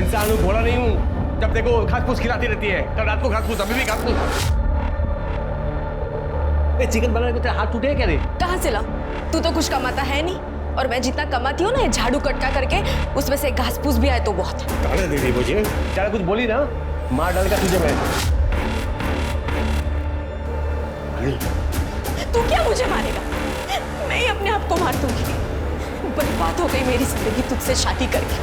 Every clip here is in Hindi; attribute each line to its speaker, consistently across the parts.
Speaker 1: इंसान हूँ, भोला नहीं हूँ। जब देखो घास फूस खिलाती रहती है, कल रात को घास फूस, अभी भी घास फूस। चिकन बनाने को तेरा हाथ टूटे क्या रे?
Speaker 2: कहाँ से ला? तू तो कुछ कमाता है नहीं, और मैं जितना कमाती हूँ ना ये झाड़ू कटका करके, उसमें से घास फूस भी आए तो बहुत।
Speaker 1: गाने दे दी मुझे। ज्यादा कुछ बोली ना, मार डालेगा तुझे मैं।
Speaker 2: तू क्या मुझे मारेगा? मैं ही अपने आप को मार दूंगी। बर्बाद हो गई मेरी जिंदगी तुझसे शादी करके।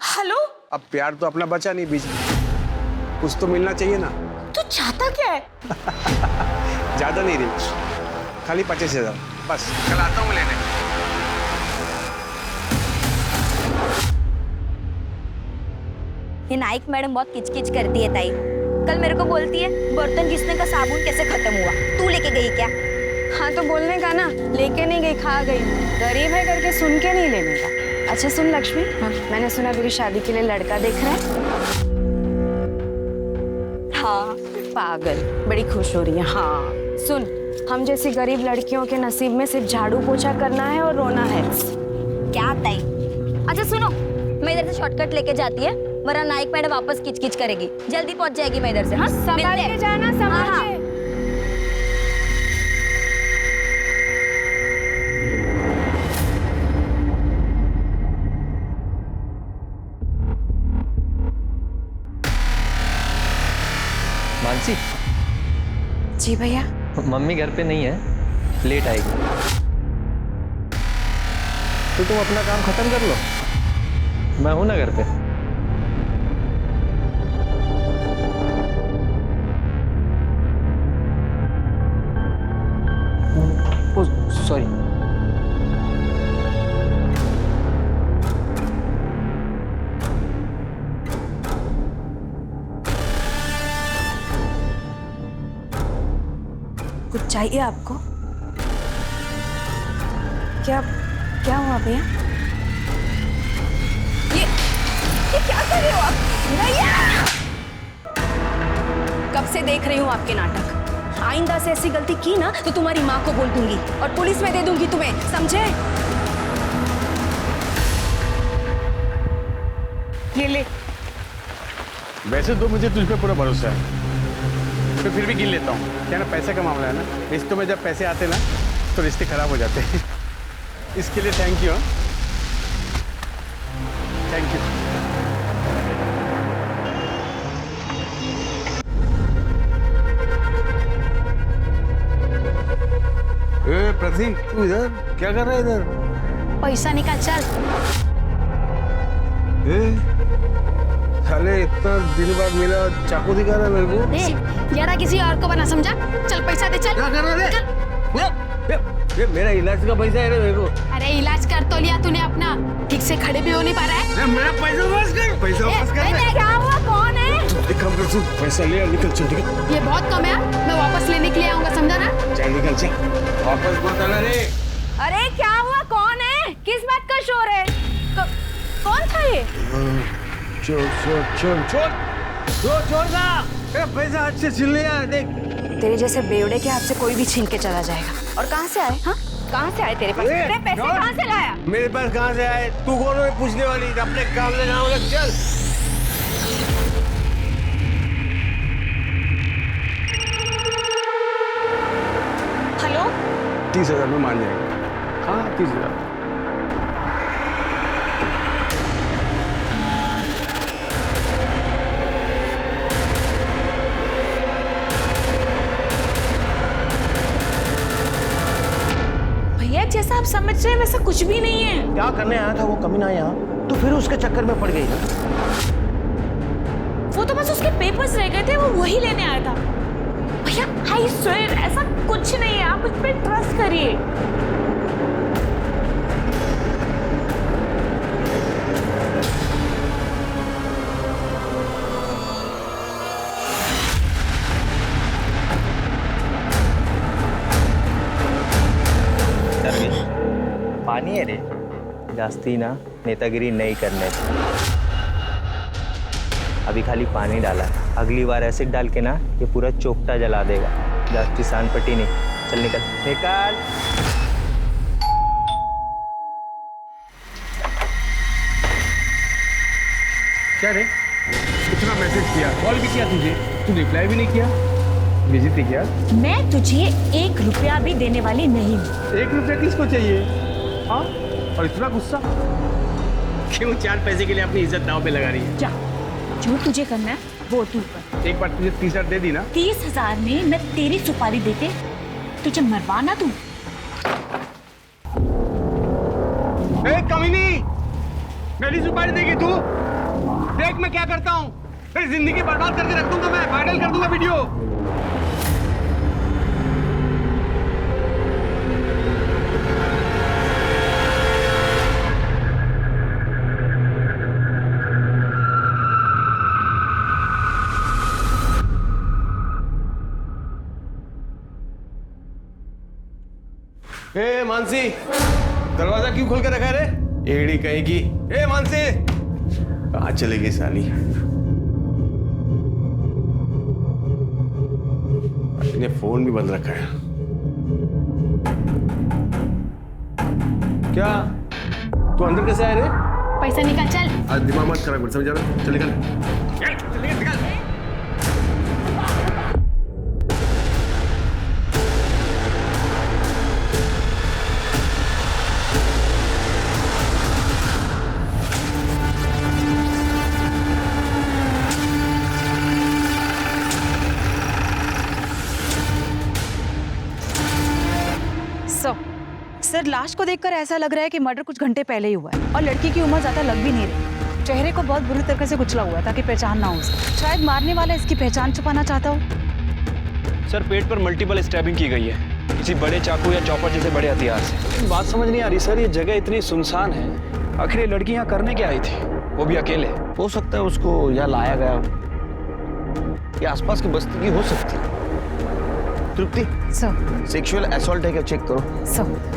Speaker 2: हेलो?
Speaker 3: अब प्यार तो अपना बचा नहीं बीच में, कुछ तो मिलना चाहिए ना।
Speaker 2: तू चाहता क्या है?
Speaker 3: ज्यादा नहीं रही, खाली 25,000 बस। कल आता हूँ लेने।
Speaker 4: ये नाइक मैडम बहुत किचकिच करती है ताई। कल मेरे को बोलती है बर्तन घिसने का साबुन कैसे खत्म हुआ, तू लेके गई क्या?
Speaker 2: हाँ तो बोलने का ना, लेके नहीं गई, खा गई। गरीब है करके सुन के नहीं लेने का। अच्छा सुन लक्ष्मी, मैंने सुना तेरी शादी के लिए लड़का देख रहा है। हाँ पागल, बड़ी खुश हो रही है। हाँ सुन, हम जैसी गरीब लड़कियों के नसीब में सिर्फ झाड़ू पोछा करना है और रोना है।
Speaker 4: क्या ताई? अच्छा सुनो, मैं इधर से शॉर्टकट लेके जाती है, वरना नाइक मैडम वापस किचकिच करेगी। जल्दी पहुंच जाएगी मैं इधर से। हाँ
Speaker 2: संभाल के जाना, संभाल
Speaker 4: हाँ,
Speaker 2: के।
Speaker 5: मानसी,
Speaker 2: जी भैया।
Speaker 5: मम्मी घर पे नहीं है, लेट आएगी। तो तुम अपना काम खत्म कर लो, मैं हूं ना घर पे। Oh sorry.
Speaker 2: कुछ चाहिए आपको? क्या क्या हुआ भैया? ये क्या कर रहे हो आप? भैया! कब से देख रही हूँ आपके नाटक। आइंदा से ऐसी गलती की ना तो तुम्हारी माँ को बोल दूंगी और पुलिस में दे दूंगी तुम्हें, समझे? ये ले।
Speaker 3: वैसे तो मुझे तुझ पे पूरा भरोसा है, तो फिर भी गिन लेता हूँ। क्या ना, पैसे का मामला है ना, रिश्तों में जब पैसे आते ना तो रिश्ते खराब हो जाते हैं। इसके लिए thank you. Thank you. Prateek, तू इधर क्या कर रहा है? इधर
Speaker 2: पैसा निकाल, चल।
Speaker 3: साले इतना दिन बाद मिला, चाकू दिखा रहा है मेरे को।
Speaker 2: ज्यादा किसी और को बना समझा। चल पैसा दे, चल।
Speaker 3: क्या कर रहा है? ये मेरा इलाज का पैसा है मेरे को।
Speaker 2: अरे इलाज कर तो लिया तूने अपना, ठीक से खड़े भी हो नहीं पा रहा है।
Speaker 3: मेरा पैसा वापस कर, पैसा वापस कर।
Speaker 2: क्या हुआ? कौन है?
Speaker 3: एक काम कर, तू पैसा ले और निकल, चल निकल।
Speaker 2: ये बहुत कम है, मैं वापस लेने के लिए आऊंगा, समझा ना?
Speaker 3: चल निकल, चल वापस मत आना रे।
Speaker 2: अरे क्या हुआ? कौन है? किस बात का शोर है? कौन था ये?
Speaker 3: छोड़ ना, मेरा पैसा हाथ से छीन लिया। देख,
Speaker 2: तेरे जैसे बेवड़े के हाथ से कोई भी छीन के चला जाएगा। और कहाँ से आए? हाँ, कहाँ से आए तेरे पास? तेरे पैसे कहाँ से लाया?
Speaker 3: मेरे पास कहाँ से आए? तू कौन है पूछने वाली? अपने काम में ना लग, चल।
Speaker 2: हेलो?
Speaker 3: 30,000 में मान जाएगा। हाँ 30,000।
Speaker 2: भैया जैसा आप समझ रहे हैं वैसा कुछ भी नहीं है।
Speaker 1: क्या करने आया था वो कमीना यहाँ? तो फिर उसके चक्कर में पड़ गई ना।
Speaker 2: वो तो बस उसके पेपर्स रह गए थे, वो वही लेने आया था। भैया आई स्वेयर ऐसा कुछ नहीं है, आप मुझ पे ट्रस्ट करिए।
Speaker 5: पानी है रे, जास्ती ना नेतागिरी नहीं करने। अभी खाली पानी डाला, अगली बार एसिड डाल के ना ये पूरा चोकटा जला देगा। जास्ती सान पट्टी नहीं। चल निकल निकाल।
Speaker 3: क्या रे, इतना मैसेज किया, कॉल भी किया तुझे, तू रिप्लाई भी नहीं किया, बिजी थी क्या?
Speaker 4: मैं तुझे 1 रुपया भी देने वाली नहीं हूँ।
Speaker 3: 1 रुपया किसको चाहिए? हाँ, और इतना गुस्सा क्यों? 4 पैसे के लिए अपनी इज्जत दांव पे लगा रही है।
Speaker 4: जा, जो तुझे करना है वो तू कर।
Speaker 3: एक बार तुझे 30,000 दे दी ना,
Speaker 4: 30,000 में मैं तेरी सुपारी देते तुझे मरवाना तू।
Speaker 3: ए कमीनी, मेरी सुपारी देगी तू? देख मैं क्या करता हूँ, तेरी जिंदगी बर्बाद करके रख दूंगा, मैं वायरल कर दूंगा वीडियो।
Speaker 1: ए मानसी, दरवाजा क्यों खोल कर रखा है रे? एड़ी कहेगी। ए मानसी, कहाँ चलेगी साली? अपने फोन भी बंद रखा है। क्या तू अंदर कैसे आए रे?
Speaker 2: पैसा निकाल चल।
Speaker 1: आज दिमाग मत खराब कर, समझ रहा? चल निकल, चल निकल।
Speaker 6: सर, लाश को देखकर ऐसा लग रहा है कि मर्डर कुछ घंटे पहले ही हुआ है और लड़की की उम्र ज्यादा लग भी नहीं रही। चेहरे को बहुत बुरी तरह से कुचला हुआ है ताकि पहचान ना हो सके। शायद मारने वाला इसकी पहचान छुपाना चाहता हो।
Speaker 7: सर, पेट पर मल्टीपल स्टैबिंग की गई है, किसी बड़े चाकू या चॉपर जैसे बड़े हथियार से। बात समझ नहीं आ रही सर, ये जगह इतनी सुनसान है, आखिर ये लड़की यहाँ करने क्या आई थी, वो भी अकेले?
Speaker 8: हो सकता है उसको यहाँ लाया गया हो, या आसपास की बस्ती की हो सकती है। तृप्ति,
Speaker 6: सर।
Speaker 8: सेक्सुअल असॉल्ट है क्या, चेक करो।
Speaker 6: सर।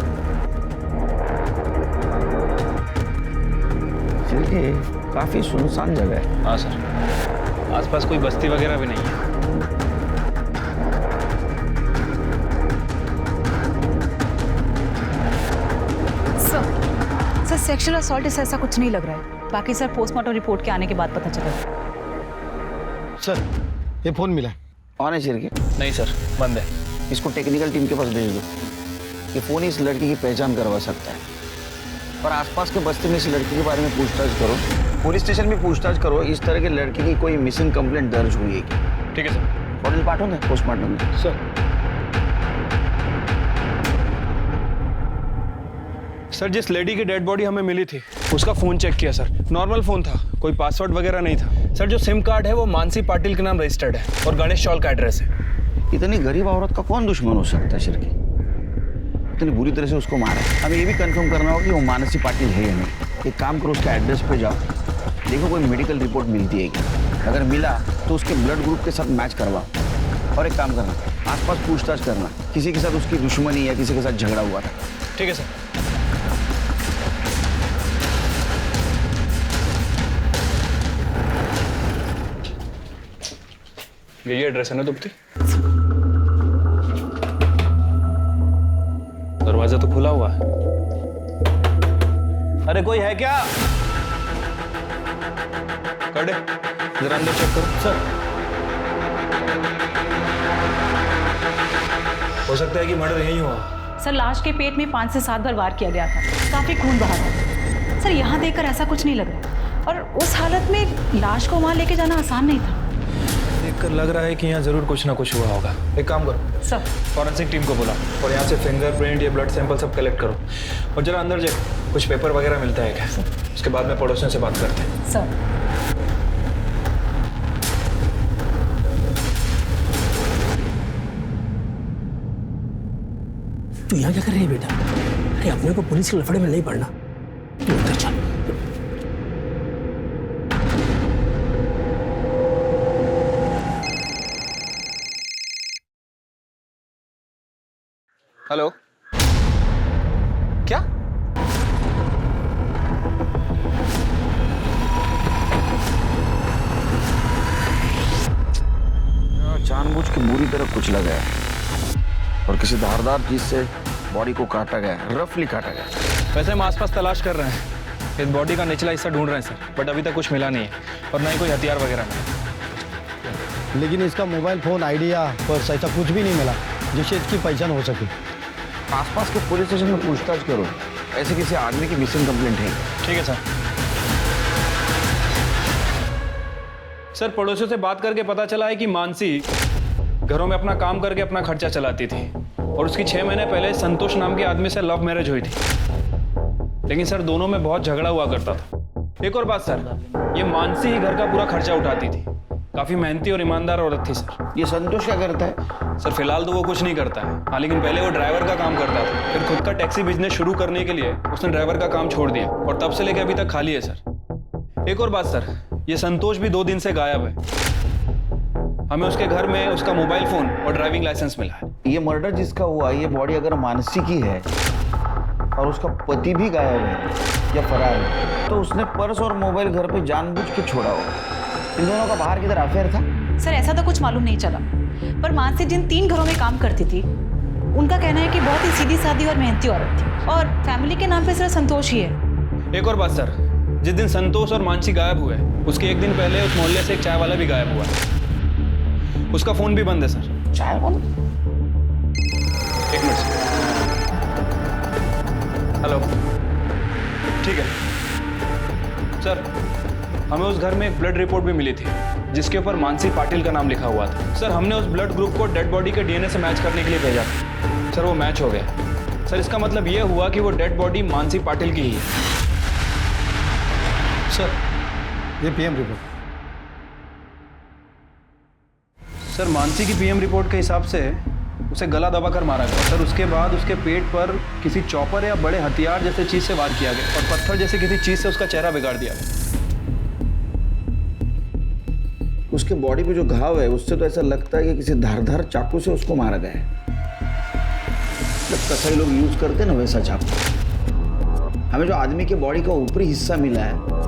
Speaker 8: ये काफी सुनसान जगह है।
Speaker 7: हाँ सर, आसपास कोई बस्ती वगैरह भी नहीं है।
Speaker 6: सर, सेक्सुअल असॉल्ट से ऐसा कुछ नहीं लग रहा है। बाकी सर पोस्टमार्टम रिपोर्ट के आने के बाद पता चला।
Speaker 8: सर, ये फोन मिला ऑन है के?
Speaker 7: नहीं सर, बंद है।
Speaker 8: इसको टेक्निकल टीम के पास भेज दो। ये फोन इस लड़की की पहचान करवा सकता है, और आसपास के बस्ती में इस लड़की के बारे में पूछताछ करो। पुलिस स्टेशन में पूछताछ करो, इस तरह के लड़की की कोई मिसिंग कंप्लेंट दर्ज हुई है क्या?
Speaker 7: ठीक है सर।
Speaker 8: बॉडी पार्ट होना पोस्टमार्टम में।
Speaker 7: सर, सर जिस लेडी की डेड बॉडी हमें मिली थी उसका फोन चेक किया सर, नॉर्मल फोन था, कोई पासवर्ड वगैरह नहीं था। सर जो सिम कार्ड है वो मानसी पाटिल के नाम रजिस्टर्ड है और गणेश चौल का एड्रेस है।
Speaker 8: इतनी गरीब औरत का कौन दुश्मन हो सकता है शिरकी? इतनी बुरी तरह से उसको मारा। हमें ये भी कंफर्म करना होगा कि वो मानसी पाटिल है या नहीं। एक काम करो, उसके एड्रेस पे जाओ, देखो कोई मेडिकल रिपोर्ट मिलती है क्या। अगर मिला तो उसके ब्लड ग्रुप के साथ मैच करवाओ। और एक काम करना, आसपास पूछताछ करना, किसी के साथ उसकी दुश्मनी या किसी के साथ झगड़ा हुआ था।
Speaker 7: ठीक है सर। यही एड्रेस है ना दुप्ती? दरवाजा तो खुला हुआ है। अरे कोई है क्या? कड़े, जरा अंदर चेक करो। सर, हो सकता है कि मर्डर यही हुआ।
Speaker 6: सर, लाश के पेट में 5 से 7 बार वार किया गया था, काफी खून बहा था। सर, यहाँ देखकर ऐसा कुछ नहीं लग रहा, और उस हालत में लाश को वहां लेके जाना आसान नहीं था।
Speaker 7: देखकर लग रहा है कि यहाँ जरूर कुछ ना कुछ हुआ होगा। एक काम करो
Speaker 6: सर,
Speaker 7: फॉरेंसिक टीम को बुलाओ और यहाँ से फिंगरप्रिंट या ब्लड सैंपल सब कलेक्ट करो, और जरा अंदर जाओ, कुछ पेपर वगैरह मिलता है क्या? उसके बाद में पड़ोसियों से बात करते हैं।
Speaker 6: सर।
Speaker 9: तू यहाँ क्या कर रही है बेटा? अरे अपने को पुलिस के लफड़े में नहीं पड़ना, तू उधर चल।
Speaker 7: हेलो, क्या?
Speaker 8: जानबूझ के बुरी तरह कुचला गया और किसी धारदार चीज से बॉडी को काटा गया, रफली काटा गया।
Speaker 7: वैसे हम आसपास तलाश कर रहे हैं, इस बॉडी का निचला हिस्सा ढूंढ रहे हैं सर, बट अभी तक कुछ मिला नहीं है और ना ही कोई हथियार वगैरह मिला।
Speaker 10: लेकिन इसका मोबाइल फोन, आइडिया, पर्स ऐसा कुछ भी नहीं मिला जिससे इसकी पहचान हो सके।
Speaker 8: आसपास के पुलिस स्टेशन में पूछताछ करो, ऐसे किसी आदमी की मिसिंग कंप्लेंट है।
Speaker 7: ठीक है सर। सर, पड़ोसियों से बात करके पता चला है कि मानसी घरों में अपना काम करके अपना खर्चा चलाती थी और उसकी 6 महीने पहले संतोष नाम के आदमी से लव मैरिज हुई थी। लेकिन सर दोनों में बहुत झगड़ा हुआ करता था। एक और बात सर, ये मानसी ही घर का पूरा खर्चा उठाती थी। काफी मेहनती और ईमानदार औरत थी सर।
Speaker 8: ये संतोष क्या करता है?
Speaker 7: सर फिलहाल तो वो कुछ नहीं करता है, हाँ, लेकिन पहले वो ड्राइवर का काम करता था। फिर खुद का टैक्सी बिजनेस शुरू करने के लिए उसने ड्राइवर का काम छोड़ दिया और तब से लेकर अभी तक खाली है सर। एक और बात सर, ये संतोष भी 2 दिन से गायब है। हमें उसके घर में उसका मोबाइल फोन और ड्राइविंग लाइसेंस मिला है।
Speaker 8: ये मर्डर जिसका हुआ, ये बॉडी अगर मानसी की है और उसका पति भी गायब है या फरार है, तो उसने पर्स और मोबाइल घर पे जानबूझ के छोड़ा होगा। इन दोनों का बाहर की तरफ अफेयर था?
Speaker 6: सर ऐसा तो कुछ मालूम नहीं चला, पर मानसी जिन 3 घरों में काम करती थी उनका कहना है कि बहुत ही सीधी सादी और मेहनती औरत थी और फैमिली के नाम पे सिर्फ संतोष ही है।
Speaker 7: एक और बात सर, जिस दिन संतोष और मानसी गायब हुए उसके 1 दिन पहले उस मोहल्ले से एक चाय वाला भी गायब हुआ है। उसका फोन भी बंद है सर।
Speaker 8: चाय वाला?
Speaker 7: 1 मिनट सर। हेलो, ठीक है सर। हमें उस घर में एक ब्लड रिपोर्ट भी मिली थी जिसके ऊपर मानसी पाटिल का नाम लिखा हुआ था। सर हमने उस ब्लड ग्रुप को डेड बॉडी के डीएनए से मैच करने के लिए भेजा था। सर वो मैच हो गया। सर इसका मतलब ये हुआ कि वो डेड बॉडी मानसी पाटिल की ही है।
Speaker 10: सर ये पीएम रिपोर्ट।
Speaker 7: सर मानसी की पीएम रिपोर्ट के हिसाब से उसे गला दबाकर मारा गया। सर उसके बाद उसके पेट पर किसी चॉपर या बड़े हथियार जैसे चीज से वार किया गया और पत्थर जैसे किसी चीज से उसका चेहरा बिगाड़ दिया गया।
Speaker 8: उसके बॉडी पे जो घाव है उससे तो ऐसा लगता है कि किसी धारदार चाकू से उसको मारा गया है। जब कसाई लोग यूज करते हैं ना वैसा चाकू। हमें जो आदमी के बॉडी का ऊपरी हिस्सा मिला है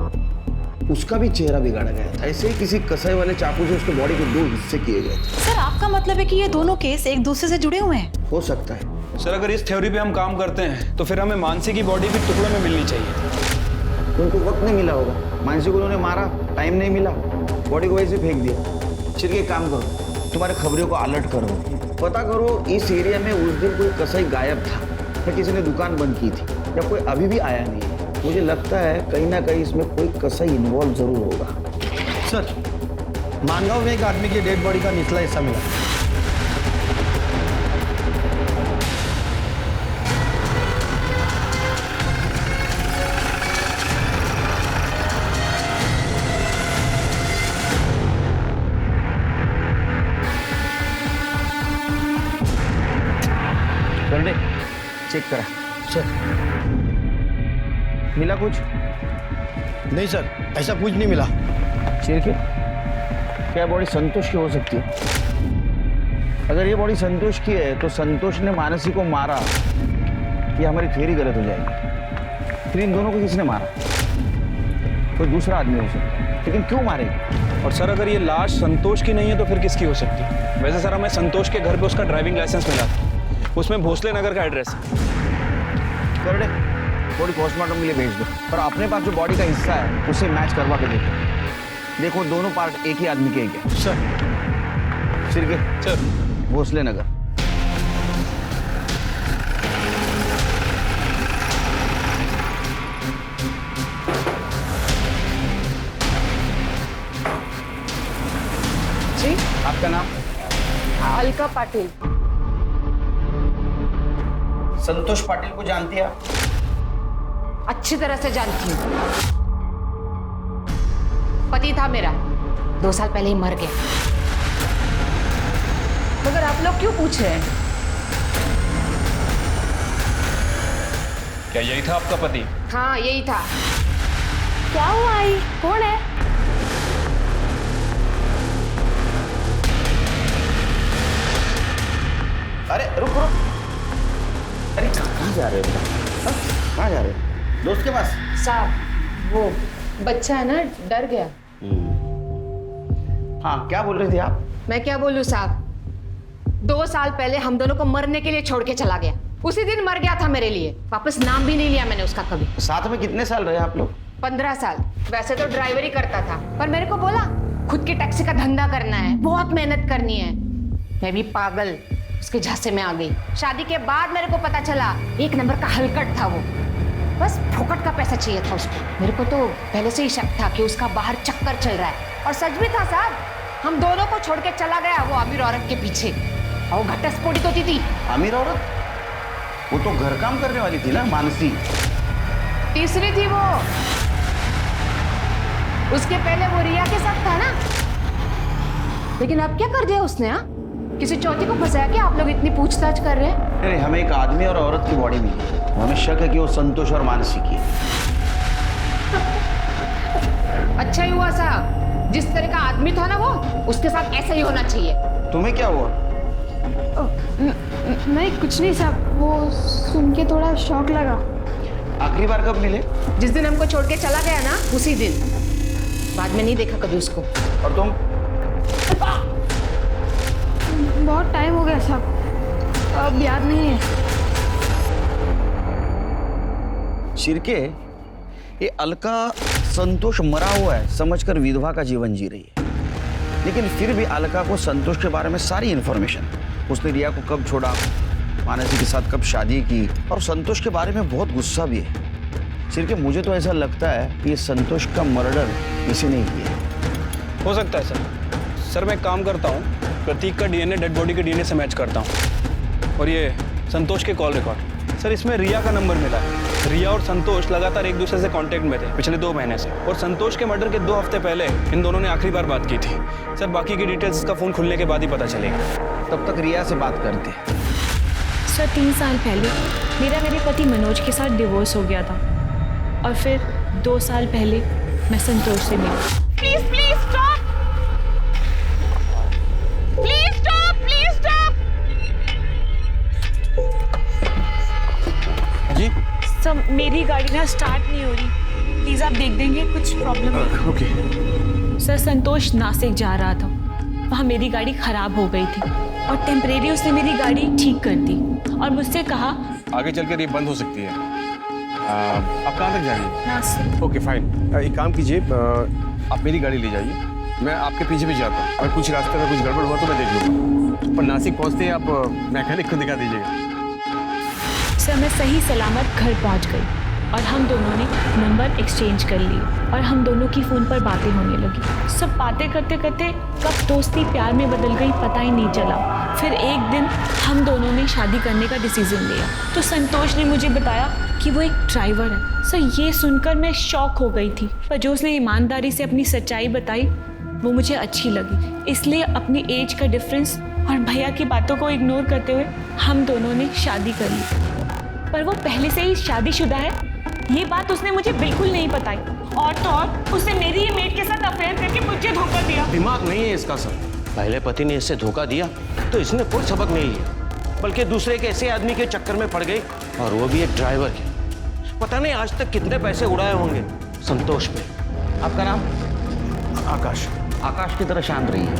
Speaker 8: उसका भी चेहरा बिगाड़ा गया था। ऐसे ही किसी कसाई वाले चाकू से उसके बॉडी के 2 हिस्से किए गए थे।
Speaker 6: सर आपका मतलब है कि ये दोनों केस एक दूसरे से जुड़े हुए हैं?
Speaker 8: हो सकता है।
Speaker 7: सर अगर इस थ्योरी पे हम काम करते हैं तो फिर हमें मानसी की बॉडी भी टुकड़ों में मिलनी चाहिए।
Speaker 8: उनको वक्त नहीं मिला होगा, मानसी को उन्होंने मारा, टाइम नहीं मिला, बॉडी को वैसे फेंक दिया। फिर एक काम करो, तुम्हारे खबरों को अलर्ट करो, पता करो इस एरिया में उस दिन कोई कसाई गायब था या किसी ने दुकान बंद की थी या कोई अभी भी आया नहीं है। मुझे लगता है कहीं ना कहीं इसमें कोई कसाई इन्वॉल्व जरूर होगा।
Speaker 10: सर मानगांव में एक आदमी की डेड बॉडी का निचला हिस्सा मिला।
Speaker 8: कर दे, चेक करा।
Speaker 10: सर
Speaker 8: मिला कुछ?
Speaker 10: नहीं सर, ऐसा कुछ नहीं मिला।
Speaker 8: चिरके, क्या बॉडी संतोष की हो सकती है? अगर ये बॉडी संतोष की है तो संतोष ने मानसी को मारा, ये हमारी थ्योरी गलत हो जाएगी। फिर इन दोनों को किसने मारा? कोई दूसरा आदमी हो सकता है, लेकिन क्यों मारेगा?
Speaker 7: और सर अगर ये लाश संतोष की नहीं है तो फिर किसकी हो सकती है? वैसे सर हमें संतोष के घर पे उसका ड्राइविंग लाइसेंस मिला था, उसमें भोसले नगर का एड्रेस है।
Speaker 8: कर दे, बॉडी पोस्टमार्टम के लिए भेज दो और अपने पास जो बॉडी का हिस्सा है उसे मैच करवा के देखो दोनों पार्ट एक ही आदमी के हैं क्या?
Speaker 10: सर
Speaker 8: सिरके
Speaker 7: सर
Speaker 8: भोसले नगर।
Speaker 2: जी
Speaker 8: आपका नाम?
Speaker 2: अलका पाटिल।
Speaker 8: संतोष पाटिल को जानती है आप?
Speaker 11: अच्छी तरह से जानती हूँ। पति था मेरा, 2 साल पहले ही मर गया। मगर आप लोग क्यों पूछ रहे हैं?
Speaker 7: क्या यही था आपका पति?
Speaker 11: हाँ यही था।
Speaker 2: क्या हुआ आई? कौन है?
Speaker 8: अरे रुक रुक, अरे कहाँ जा रहे हो? कहाँ जा रहे हो? दोस्त के पास?
Speaker 11: साहब वो बच्चा है ना, डर गया।
Speaker 8: हाँ क्या बोल रही थी आप?
Speaker 11: मैं क्या बोलूं साहब, 2 साल पहले हम दोनों को मरने के लिए छोड़ के चला गया। उसी दिन मर गया था मेरे लिए, वापस नाम भी नहीं लिया मैंने उसका कभी।
Speaker 8: साथ में कितने साल रहे आप लोग?
Speaker 11: 15 साल। वैसे तो ड्राइवर ही करता था, पर मेरे को बोला खुद की टैक्सी का धंधा करना है, बहुत मेहनत करनी है। मैं भी पागल उसके झांसे में आ गई। शादी के बाद मेरे को पता चला एक नंबर का हलकट था वो, बस फोकट का पैसा चाहिए था उसको। मेरे को तो पहले से ही शक था कि उसका बाहर चक्कर चल रहा है, और सच भी था साहब। हम दोनों को छोड़ के चला गया वो अमीर औरत के पीछे, और वो घटस्फोटित होती थी।
Speaker 8: अमीर औरत? वो तो घर काम करने वाली थी ना, मानसी।
Speaker 11: तीसरी थी वो। उसके पहले वो रिया के साथ था ना, लेकिन अब क्या कर दिया उसने? हाँ, किसी चौथी को फंसाया क्या? आप लोग इतनी पूछताछ कर रहे हैं।
Speaker 8: अरे हमें एक आदमी और औरत की बॉडी मिली, हमें शक है कि वो संतोष और मानसी की है।
Speaker 11: अच्छा ही हुआ साहब, जिस तरह का आदमी था ना वो, उसके साथ ऐसा ही होना चाहिए।
Speaker 8: तुम्हें क्या हुआ?
Speaker 2: नहीं कुछ नहीं साहब, वो सुन के थोड़ा शौक लगा।
Speaker 8: आखिरी बार कब मिले?
Speaker 11: जिस दिन हमको छोड़ के चला गया ना, उसी दिन। बाद में नहीं देखा कभी उसको।
Speaker 8: और तुम?
Speaker 2: बहुत टाइम हो गया साहब, अब याद नहीं है।
Speaker 8: शिरके, ये अलका संतोष मरा हुआ है समझकर विधवा का जीवन जी रही है, लेकिन फिर भी अलका को संतोष के बारे में सारी इंफॉर्मेशन, उसने रिया को कब छोड़ा, मानसी के साथ कब शादी की, और संतोष के बारे में बहुत गुस्सा भी है। शिरके, मुझे तो ऐसा लगता है कि ये संतोष का मर्डर किसी ने किया।
Speaker 7: हो सकता है सर मैं एक काम करता हूँ, प्रतीक का डीएनए डेड बॉडी के डीएनए से मैच करता हूँ, और ये संतोष के कॉल रिकॉर्ड। सर इसमें रिया का नंबर मिला है। रिया और संतोष लगातार एक दूसरे से कांटेक्ट में थे पिछले 2 महीने से, और संतोष के मर्डर के 2 हफ्ते पहले इन दोनों ने आखिरी बार बात की थी। सर बाकी की डिटेल्स इसका फ़ोन खुलने के बाद ही पता चलेगा।
Speaker 8: तब तक रिया से बात करते हैं।
Speaker 12: सर 3 साल पहले मेरे पति मनोज के साथ डिवोर्स हो गया था, और फिर 2 साल पहले मैं संतोष से मिली।
Speaker 11: Please please stop, please stop, please stop.
Speaker 3: जी
Speaker 12: सर मेरी गाड़ी ना स्टार्ट नहीं हो रही, प्लीज आप देख देंगे, कुछ प्रॉब्लम है।
Speaker 3: ओके।
Speaker 12: सर संतोष नासिक जा रहा था, वहाँ मेरी गाड़ी खराब हो गई थी, और टेम्परेरी उसने मेरी गाड़ी ठीक कर दी, और मुझसे कहा
Speaker 3: आगे चलकर ये बंद हो सकती है। आप कहाँ तक जाएंगे?
Speaker 12: नासिक।
Speaker 3: ओके फाइन, एक काम कीजिए, आप मेरी गाड़ी ले जाइए, मैं आपके पीछे भी जाता हूँ। अगर कुछ रास्ते में कुछ गड़बड़ हुआ तो मैं देख लूँगा, पर नासिक पहुँचते ही आप मैकेनिक को दिखा दीजिएगा।
Speaker 12: सर मैं सही सलामत घर पहुंच गई, और हम दोनों ने नंबर एक्सचेंज कर लिए, और हम दोनों की फ़ोन पर बातें होने लगी। सब बातें करते करते कब दोस्ती प्यार में बदल गई पता ही नहीं चला। फिर एक दिन हम दोनों ने शादी करने का डिसीजन लिया, तो संतोष ने मुझे बताया कि वो एक ड्राइवर है। सर ये सुनकर मैं शॉक हो गई थी, पर जो उसने ईमानदारी से अपनी सच्चाई बताई वो मुझे अच्छी लगी। इसलिए अपनी एज का डिफरेंस और भैया की बातों को इग्नोर करते हुए हम दोनों ने शादी कर ली। पर वो पहले से ही शादीशुदा है, ये बात उसने मुझे बिल्कुल नहीं बताई, और तो और उसने मेरी ही मेड के साथ अफेयर करके मुझे धोखा दिया।
Speaker 1: दिमाग नहीं है इसका सर, पहले पति ने इससे धोखा दिया तो इसने कोई सबक नहीं लिया, बल्कि दूसरे के ऐसे आदमी के चक्कर में पड़ गई, और वो भी एक ड्राइवर के। पता नहीं आज तक कितने पैसे उड़ाए होंगे संतोष पे।
Speaker 8: आपका नाम?
Speaker 1: आकाश।
Speaker 8: आकाश की तरह शांत रहिए।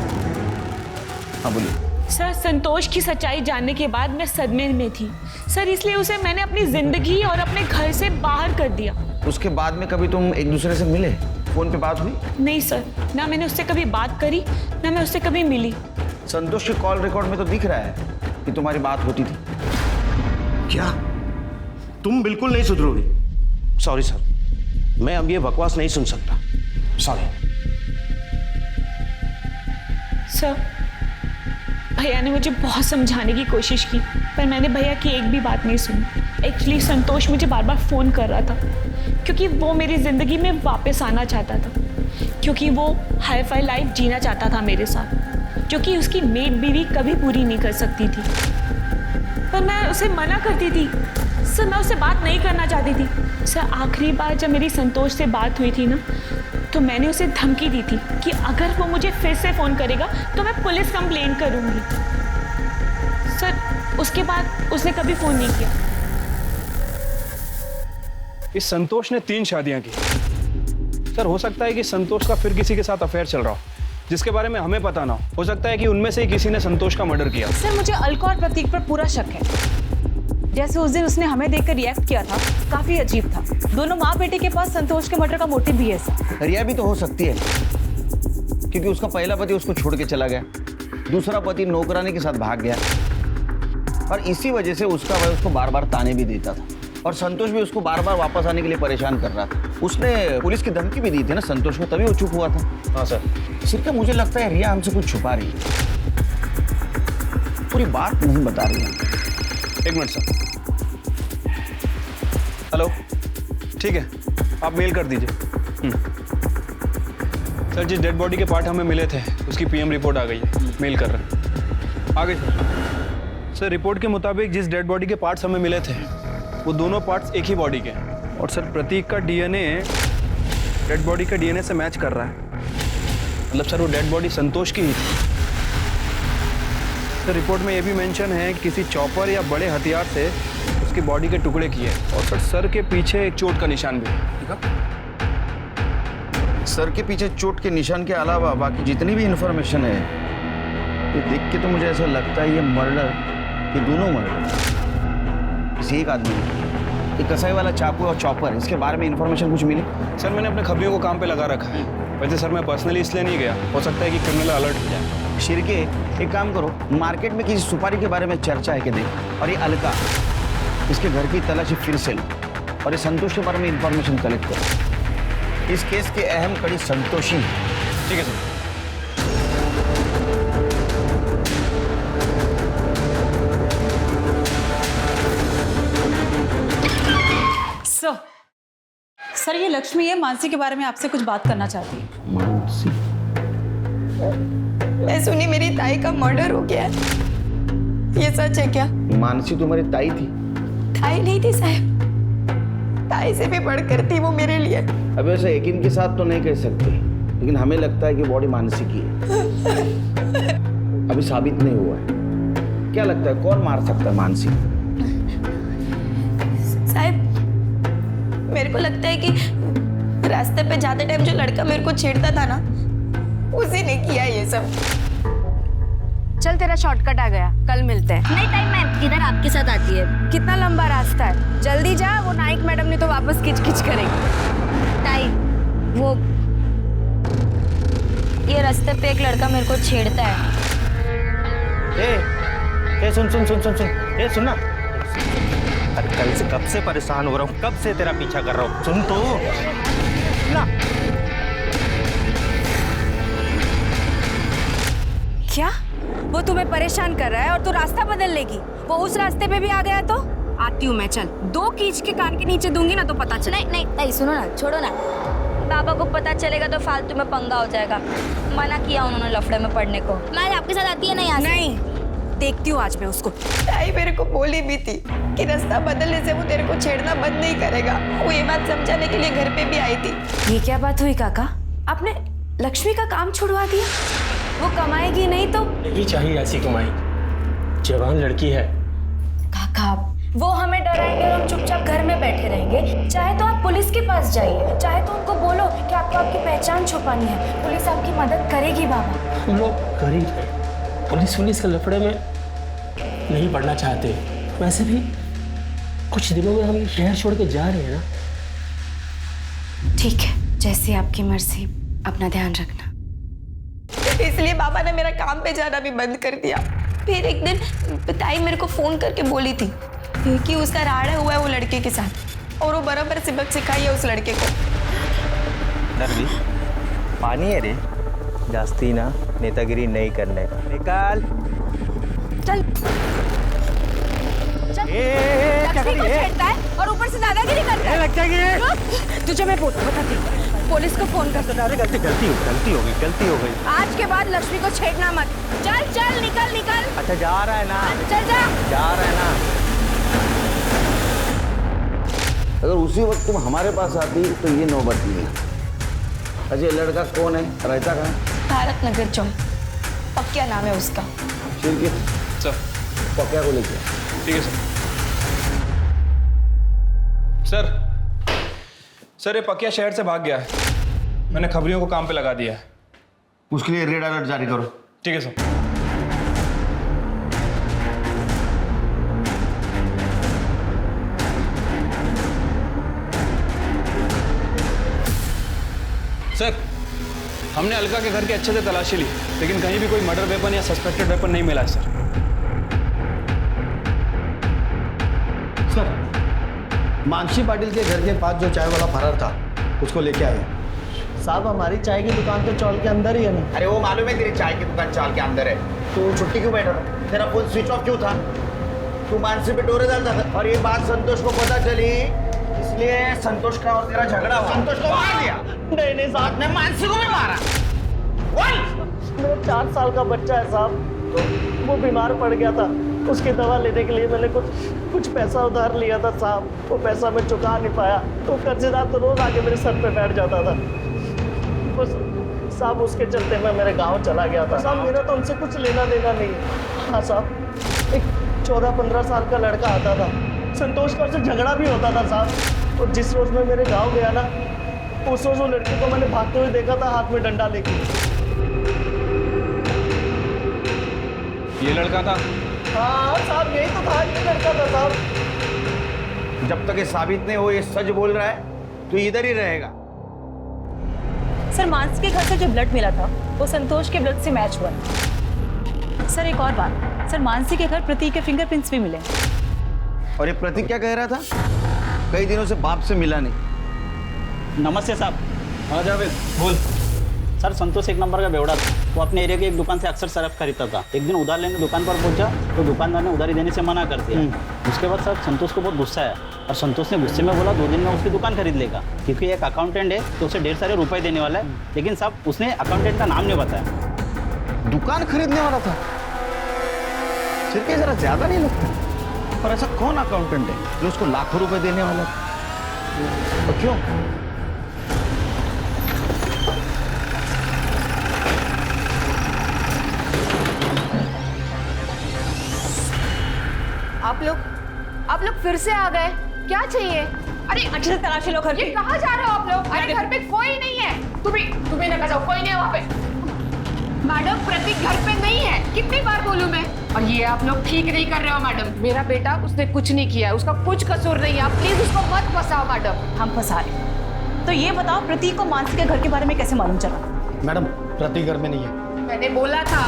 Speaker 8: हाँ बोलिए।
Speaker 12: सर संतोष की सच्चाई जानने के बाद मैं सदमे में थी सर, इसलिए उसे मैंने अपनी जिंदगी और अपने घर से बाहर कर दिया।
Speaker 8: उसके बाद में कभी तुम एक दूसरे से मिले? फोन पे बात हुई?
Speaker 12: नहीं सर, ना मैंने उससे कभी बात करी, ना मैं उससे कभी मिली।
Speaker 8: संतोष के कॉल रिकॉर्ड में तो दिख रहा है कि तुम्हारी बात होती थी।
Speaker 1: क्या तुम बिल्कुल नहीं सुधरोगी? सॉरी सर, मैं अब ये बकवास नहीं सुन सकता, सॉरी।
Speaker 12: सर भैया ने मुझे बहुत समझाने की कोशिश की, पर मैंने भैया की एक भी बात नहीं सुनी। एक्चुअली संतोष मुझे बार बार फ़ोन कर रहा था क्योंकि वो मेरी ज़िंदगी में वापस आना चाहता था, क्योंकि वो हाई फाई लाइफ जीना चाहता था मेरे साथ, जो कि उसकी मेड बीवी कभी पूरी नहीं कर सकती थी। पर मैं उसे मना करती थी सर, मैं उससे बात नहीं करना चाहती थी। सर आखिरी बार जब मेरी संतोष से बात हुई थी ना, तो मैंने उसे धमकी दी थी कि अगर वो मुझे फिर से फ़ोन करेगा तो मैं पुलिस कंप्लेंट करूंगी। सर उसके बाद उसने कभी फ़ोन नहीं किया।
Speaker 7: इस संतोष ने 3 शादियां की सर। हो सकता है कि संतोष का फिर किसी के साथ अफेयर चल रहा हो जिसके बारे में हमें पता ना हो सकता है कि उनमें से ही किसी ने संतोष का मर्डर किया।
Speaker 6: सर मुझे अलका और प्रतीक पर पूरा शक है। जैसे उस दिन उसने हमें देखकर रिएक्ट किया था, काफी अजीब था। दोनों माँ बेटे के पास संतोष के मर्डर का मोटिव भी है सर।
Speaker 8: रिया भी तो हो सकती है, क्योंकि उसका पहला पति उसको छोड़ के चला गया, दूसरा पति नौकरानी के साथ भाग गया, और इसी वजह से उसका भाई उसको बार बार ताने भी देता था, और संतोष भी उसको बार बार वापस आने के लिए परेशान कर रहा था। उसने पुलिस की धमकी भी दी थी ना संतोष को, तभी वो चुप हुआ था।
Speaker 1: हाँ सर।
Speaker 8: सिर्फ मुझे लगता है रिया हमसे कुछ छुपा रही है, पूरी बात नहीं बता रही है।
Speaker 7: एक मिनट सर। हेलो, ठीक है, आप मेल कर दीजिए। सर, जिस डेड बॉडी के पार्ट हमें मिले थे उसकी पीएम रिपोर्ट आ गई है, मेल कर रहे हैं। आ गई सर। रिपोर्ट के मुताबिक जिस डेड बॉडी के पार्ट्स हमें मिले थे वो दोनों पार्ट्स एक ही बॉडी के हैं, और सर प्रतीक का डीएनए डेड बॉडी के डीएनए से मैच कर रहा है। मतलब सर वो डेड बॉडी संतोष की ही थी। सर रिपोर्ट में ये भी मेंशन है कि किसी चॉपर या बड़े हथियार से उसकी बॉडी के टुकड़े किए, और सर के पीछे एक चोट का निशान भी है। ठीक है,
Speaker 8: सर के पीछे चोट के निशान के अलावा बाकी जितनी भी इंफॉर्मेशन है, ये देख के तो मुझे ऐसा लगता है ये मर्डर, ये दोनों मर्डर किसी एक आदमी ने। ये कसाई वाला चाकू और चॉपर, इसके बारे में इंफॉर्मेशन कुछ मिली?
Speaker 7: सर मैंने अपने खबरियों को काम पे लगा रखा है। वैसे सर मैं पर्सनली इसलिए नहीं गया, हो सकता है कि क्रिमिनल अलर्ट हो जाए।
Speaker 8: शिरके, एक काम करो, मार्केट में किसी सुपारी के बारे में चर्चा है कि देख, और ये अलका, इसके घर की तलाशी फिर से लो, और ये संतोष के बारे में इंफॉर्मेशन कलेक्ट करो। इस केस की अहम कड़ी संतोषी है।
Speaker 7: ठीक है सर।
Speaker 6: सर ये लक्ष्मी है, मानसी के बारे में आपसे कुछ बात करना चाहती है।
Speaker 8: मानसी?
Speaker 2: मैं सुनी मेरी ताई का मर्डर हो गया, ये सच है क्या?
Speaker 8: मानसी तुम्हारी ताई थी?
Speaker 2: ताई नहीं थी साहब, ताई से भी बढ़कर थी वो मेरे लिए।
Speaker 8: अब ऐसा यकीन के साथ तो नहीं कह सकते, लेकिन हमें लगता है कि बॉडी मानसी की है। अभी साबित नहीं हुआ है। क्या लगता है कौन मार सकता है मानसी?
Speaker 2: साहब मेरे को लगता है कि रास्ते पे जाते टाइम जो लड़का मेरे को छेड़ता था ना, उसी ने किया ये सब। चल तेरा शॉर्टकट आ गया, कल मिलते हैं।
Speaker 4: नहीं टाइम मैम, इधर आपके साथ आती है।
Speaker 2: कितना लंबा रास्ता है, जल्दी जा, वो नाइक मैडम ने तो वापस किच-किच करेगी।
Speaker 4: ताई, वो ये रास्ते पे एक लड़का मेरे को छेड़ता है।
Speaker 5: ए, सुन सुन सुन सुन सुन, ए सुन ना। अरे कल से कब से परेशान हो रहा हूँ, कब से तेरा पीछा कर रहा हूँ, सुन तो ना।
Speaker 2: क्या वो तुम्हें परेशान कर रहा है और तू रास्ता बदल लेगी? वो उस रास्ते पे भी आ गया तो आती हूँ मैं, चल। दो कीच के कान के नीचे दूंगी ना तो पता चले।
Speaker 4: नहीं नहीं ताई सुनो ना, छोड़ो ना। बाबा को पता चलेगा तो फालतू में पंगा हो जाएगा। मना किया उन्होंने लफड़े में पड़ने को। मैं आपके साथ आती है ना यहाँ से?
Speaker 2: नहीं, देखती हूँ आज मैं उसको। ताई मेरे को बोली भी थी कि रास्ता बदलने से वो तेरे को छेड़ना बंद नहीं करेगा। वो ये बात समझाने के लिए घर पे भी आई थी। ये क्या बात हुई काका? आपने लक्ष्मी का काम छुड़वा दिया? वो कमाएगी नहीं तो?
Speaker 9: नहीं चाहिए ऐसी कमाई, जवान लड़की है।
Speaker 2: काका वो हमें डराएंगे और हम चुपचाप घर में बैठे रहेंगे। चाहे तो आप पुलिस के पास जाइए, चाहे तो उनको बोलो कि आपको आपकी पहचान छुपानी है, पुलिस आपकी मदद करेगी। बाबा
Speaker 9: हम लोग गरीब हैं, पुलिस के लफड़े में नहीं पड़ना चाहते। वैसे भी कुछ दिनों में हम शहर छोड़ के जा रहे हैं ना।
Speaker 2: ठीक है, जैसे आपकी मर्जी, अपना ध्यान रखना। इसलिए बाबा ने मेरा काम पे जाना भी बंद कर दिया। फिर एक दिन ताई मेरे को फोन करके बोली थी कि उसका राड़ा हुआ है वो लड़के के साथ, और वो बराबर सबक सिखाई है उस लड़के को।
Speaker 5: नरवी, पानी है रे, जास्ती ना नेतागिरी नहीं करने का। निकाल
Speaker 2: चल लक्ष्मी को छेड़ता है और ऊपर से दादागिरी करता है। तुझे मैं बताती हूँ, पुलिस को फोन कर दो।
Speaker 5: गलती हो गई।
Speaker 2: आज के बाद लक्ष्मी को छेड़ना मत। चल चल निकल।
Speaker 5: अच्छा जा रहा है ना?
Speaker 2: चल
Speaker 5: जा रहा है ना?
Speaker 8: अगर उसी वक्त तुम हमारे पास आती तो ये नौबत नहीं। अजय लड़का कौन है, रहता कहाँ?
Speaker 2: भारत नगर चौक, पक्या नाम है उसका।
Speaker 8: ठीक है
Speaker 7: सर।
Speaker 8: पक्या को लेके।
Speaker 7: ठीक है सर। सर ये पकिया शहर से भाग गया है। मैंने खबरियों को काम पे लगा दिया है।
Speaker 8: उसके लिए रेड अलर्ट जारी करो।
Speaker 7: ठीक है सर। सर, हमने अलका के घर की अच्छे से तलाशी ली, लेकिन कहीं भी कोई मर्डर वेपन या सस्पेक्टेड वेपन नहीं मिला है सर।
Speaker 10: सर, मानसी पाटिल के घर के पास जो चाय वाला फरार था उसको लेके आए।
Speaker 13: साहब हमारी चाय की दुकान तो चौल के अंदर ही है ना।
Speaker 8: अरे वो मालूम है तेरी चाय की दुकान चाल के अंदर है, तो छुट्टी क्यों बैठा था? तेरा फोन स्विच ऑफ क्यों था? तू मानसी पे डोरे डालता था और ये बात संतोष को पता चली, इसलिए संतोष का और तेरा झगड़ा हुआ। संतोष को मार दिया?
Speaker 13: नहीं साहब,
Speaker 8: मैं मानसी को भी मारा।
Speaker 13: मेरा 4 साल का बच्चा है साहब, तो वो बीमार पड़ गया था, उसकी दवा लेने के लिए मैंने कुछ पैसा उधार लिया था साहब, वो पैसा मैं चुका नहीं पाया, तो कर्जेदार तो रोज आके मेरे सर पे बैठ जाता था। बस साहब उसके चलते मैं मेरे गांव चला गया था साहब, मेरा तो उनसे कुछ लेना देना नहीं। हाँ साहब, एक 14-15 साल का लड़का आता था, संतोष का उससे झगड़ा भी होता था साहब, और जिस रोज मैं मेरे गांव गया ना, उस रोज वो लड़के को मैंने भागते हुए देखा था हाथ में डंडा लेके।
Speaker 7: ये लड़का था?
Speaker 13: हाँ साहब, यही तो था, ये लड़का था साहब।
Speaker 8: जब तक ये साबित नहीं हो ये सच बोल रहा है तो इधर ही रहेगा।
Speaker 6: सर, मानसी के घर से जो ब्लड मिला था वो संतोष के ब्लड से मैच हुआ। सर एक और बात, सर मानसी के घर प्रतीक के फिंगरप्रिंट्स भी मिले।
Speaker 8: और ये प्रतीक क्या कह रहा था? कई दिनों से बाप से मिला नहीं।
Speaker 14: नमस्ते साहब।
Speaker 7: हाँ जावेद, बोल।
Speaker 14: सर, संतोष एक नंबर का बेवड़ा था, वो अपने एरिया की एक दुकान से अक्सर सरफ खरीदता था। एक दिन उधार लेने दुकान पर पहुंचा तो दुकानदार ने उधारी देने से मना कर दिया। उसके बाद सर संतोष को बहुत गुस्सा आया और संतोष ने गुस्से में बोला 2 दिन में उसकी दुकान खरीद लेगा, क्योंकि एक अकाउंटेंट है तो उसे ढेर सारे रुपए देने वाला है। लेकिन साहब उसने अकाउंटेंट का नाम नहीं बताया।
Speaker 8: दुकान खरीदने वाला था? सिर्फ ये जरा ज्यादा नहीं लगता? पर ऐसा कौन अकाउंटेंट है जो उसको लाखों रुपए देने वाला है? और क्यों?
Speaker 11: आप लोग फिर से आ गए, क्या चाहिए? अरे अच्छे से तलाशी लो घर पे। कहाँ जा रहे हो आप लोग? अरे घर पे कोई नहीं है। तुम्हें ना जाओ, कोई नहीं है वहाँ पे। मैडम, प्रतीक घर पे नहीं है, कितनी बार बोलूं मैं? और ये आप लोग ठीक नहीं कर रहे हो मैडम। मेरा बेटा, उसने कुछ नहीं किया है, उसका कुछ कसूर नहीं है, आप प्लीज उसको मत फंसाओ मैडम।
Speaker 6: हम फंसा रहे। तो ये बताओ, प्रतीक को मानसी के घर के बारे में कैसे मालूम चला?
Speaker 10: मैडम, प्रतीक घर में नहीं है।
Speaker 11: मैंने बोला था